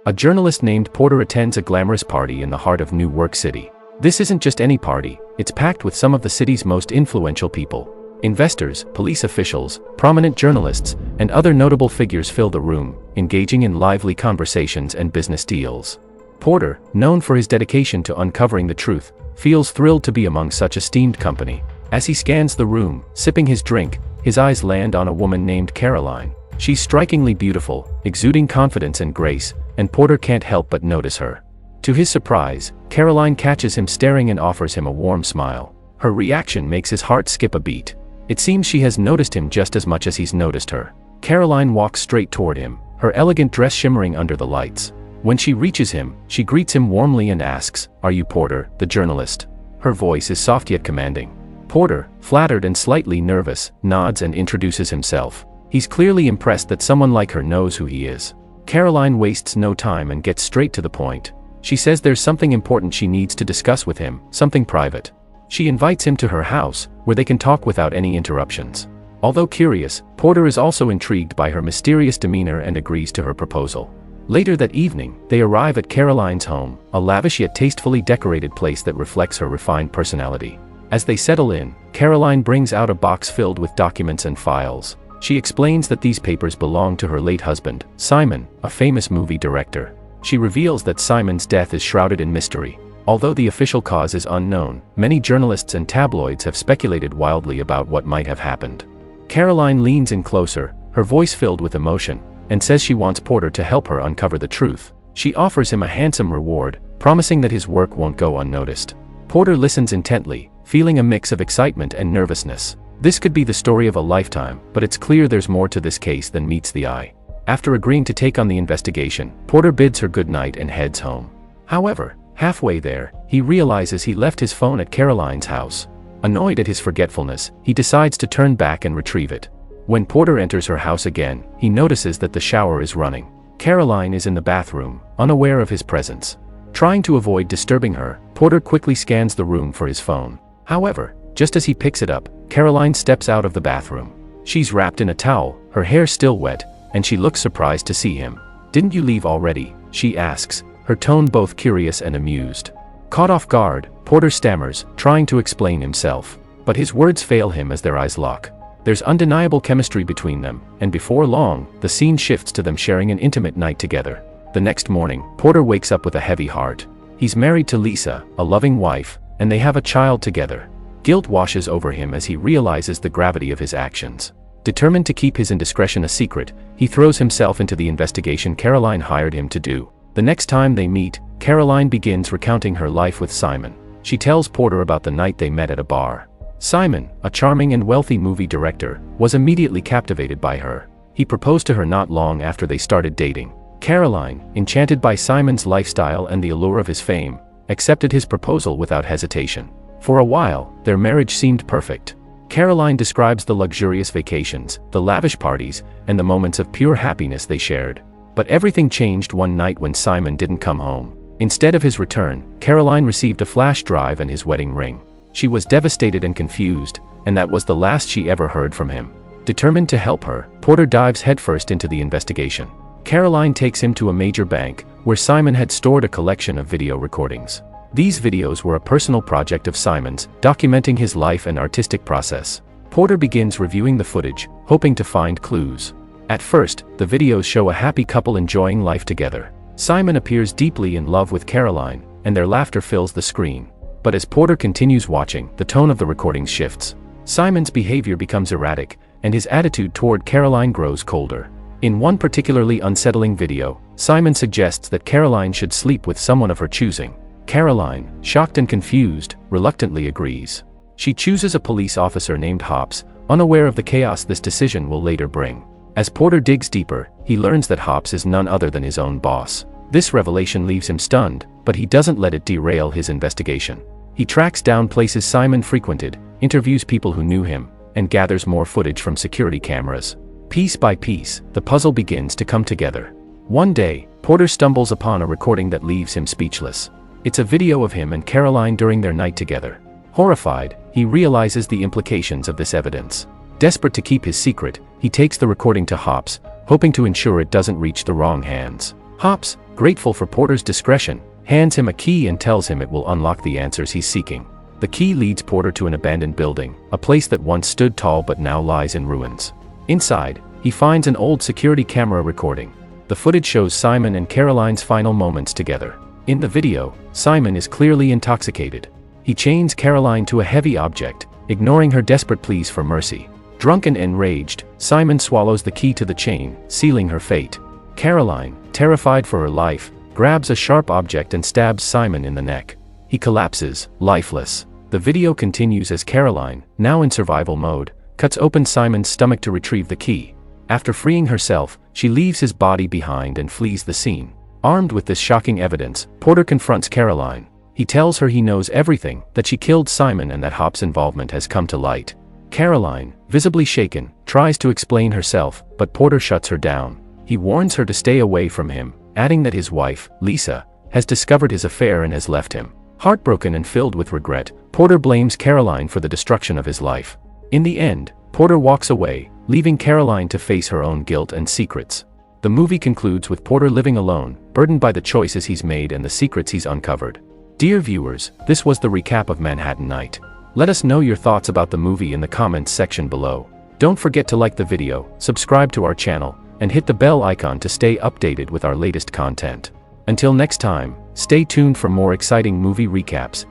A journalist named Porter attends a glamorous party in the heart of New York City. This isn't just any party, it's packed with some of the city's most influential people. Investors, police officials, prominent journalists, and other notable figures fill the room, engaging in lively conversations and business deals. Porter, known for his dedication to uncovering the truth, feels thrilled to be among such esteemed company. As he scans the room, sipping his drink, his eyes land on a woman named Caroline. She's strikingly beautiful, exuding confidence and grace, and Porter can't help but notice her. To his surprise, Caroline catches him staring and offers him a warm smile. Her reaction makes his heart skip a beat. It seems she has noticed him just as much as he's noticed her. Caroline walks straight toward him, her elegant dress shimmering under the lights. When she reaches him, she greets him warmly and asks, "Are you Porter, the journalist?" Her voice is soft yet commanding. Porter, flattered and slightly nervous, nods and introduces himself. He's clearly impressed that someone like her knows who he is. Caroline wastes no time and gets straight to the point. She says there's something important she needs to discuss with him, something private. She invites him to her house, where they can talk without any interruptions. Although curious, Porter is also intrigued by her mysterious demeanor and agrees to her proposal. Later that evening, they arrive at Caroline's home, a lavish yet tastefully decorated place that reflects her refined personality. As they settle in, Caroline brings out a box filled with documents and files. She explains that these papers belong to her late husband, Simon, a famous movie director. She reveals that Simon's death is shrouded in mystery. Although the official cause is unknown, many journalists and tabloids have speculated wildly about what might have happened. Caroline leans in closer, her voice filled with emotion, and says she wants Porter to help her uncover the truth. She offers him a handsome reward, promising that his work won't go unnoticed. Porter listens intently, feeling a mix of excitement and nervousness. This could be the story of a lifetime, but it's clear there's more to this case than meets the eye. After agreeing to take on the investigation, Porter bids her goodnight and heads home. However, halfway there, he realizes he left his phone at Caroline's house. Annoyed at his forgetfulness, he decides to turn back and retrieve it. When Porter enters her house again, he notices that the shower is running. Caroline is in the bathroom, unaware of his presence. Trying to avoid disturbing her, Porter quickly scans the room for his phone. However, just as he picks it up, Caroline steps out of the bathroom. She's wrapped in a towel, her hair still wet, and she looks surprised to see him. "Didn't you leave already?" she asks, her tone both curious and amused. Caught off guard, Porter stammers, trying to explain himself. But his words fail him as their eyes lock. There's undeniable chemistry between them, and before long, the scene shifts to them sharing an intimate night together. The next morning, Porter wakes up with a heavy heart. He's married to Lisa, a loving wife, and they have a child together. Guilt washes over him as he realizes the gravity of his actions. Determined to keep his indiscretion a secret, he throws himself into the investigation Caroline hired him to do. The next time they meet, Caroline begins recounting her life with Simon. She tells Porter about the night they met at a bar. Simon, a charming and wealthy movie director, was immediately captivated by her. He proposed to her not long after they started dating. Caroline, enchanted by Simon's lifestyle and the allure of his fame, accepted his proposal without hesitation. For a while, their marriage seemed perfect. Caroline describes the luxurious vacations, the lavish parties, and the moments of pure happiness they shared. But everything changed one night when Simon didn't come home. Instead of his return, Caroline received a flash drive and his wedding ring. She was devastated and confused, and that was the last she ever heard from him. Determined to help her, Porter dives headfirst into the investigation. Caroline takes him to a major bank, where Simon had stored a collection of video recordings. These videos were a personal project of Simon's, documenting his life and artistic process. Porter begins reviewing the footage, hoping to find clues. At first, the videos show a happy couple enjoying life together. Simon appears deeply in love with Caroline, and their laughter fills the screen. But as Porter continues watching, the tone of the recordings shifts. Simon's behavior becomes erratic, and his attitude toward Caroline grows colder. In one particularly unsettling video, Simon suggests that Caroline should sleep with someone of her choosing. Caroline, shocked and confused, reluctantly agrees. She chooses a police officer named Hops, unaware of the chaos this decision will later bring. As Porter digs deeper, he learns that Hops is none other than his own boss. This revelation leaves him stunned, but he doesn't let it derail his investigation. He tracks down places Simon frequented, interviews people who knew him, and gathers more footage from security cameras. Piece by piece, the puzzle begins to come together. One day, Porter stumbles upon a recording that leaves him speechless. It's a video of him and Caroline during their night together. Horrified, he realizes the implications of this evidence. Desperate to keep his secret, he takes the recording to Hops, hoping to ensure it doesn't reach the wrong hands. Hops, grateful for Porter's discretion, hands him a key and tells him it will unlock the answers he's seeking. The key leads Porter to an abandoned building, a place that once stood tall but now lies in ruins. Inside, he finds an old security camera recording. The footage shows Simon and Caroline's final moments together. In the video, Simon is clearly intoxicated. He chains Caroline to a heavy object, ignoring her desperate pleas for mercy. Drunk and enraged, Simon swallows the key to the chain, sealing her fate. Caroline, terrified for her life, grabs a sharp object and stabs Simon in the neck. He collapses, lifeless. The video continues as Caroline, now in survival mode, cuts open Simon's stomach to retrieve the key. After freeing herself, she leaves his body behind and flees the scene. Armed with this shocking evidence, Porter confronts Caroline. He tells her he knows everything, that she killed Simon and that Hop's involvement has come to light. Caroline, visibly shaken, tries to explain herself, but Porter shuts her down. He warns her to stay away from him, adding that his wife, Lisa, has discovered his affair and has left him. Heartbroken and filled with regret, Porter blames Caroline for the destruction of his life. In the end, Porter walks away, leaving Caroline to face her own guilt and secrets. The movie concludes with Porter living alone, burdened by the choices he's made and the secrets he's uncovered. Dear viewers, this was the recap of Manhattan Night. Let us know your thoughts about the movie in the comments section below. Don't forget to like the video, subscribe to our channel, and hit the bell icon to stay updated with our latest content. Until next time, stay tuned for more exciting movie recaps,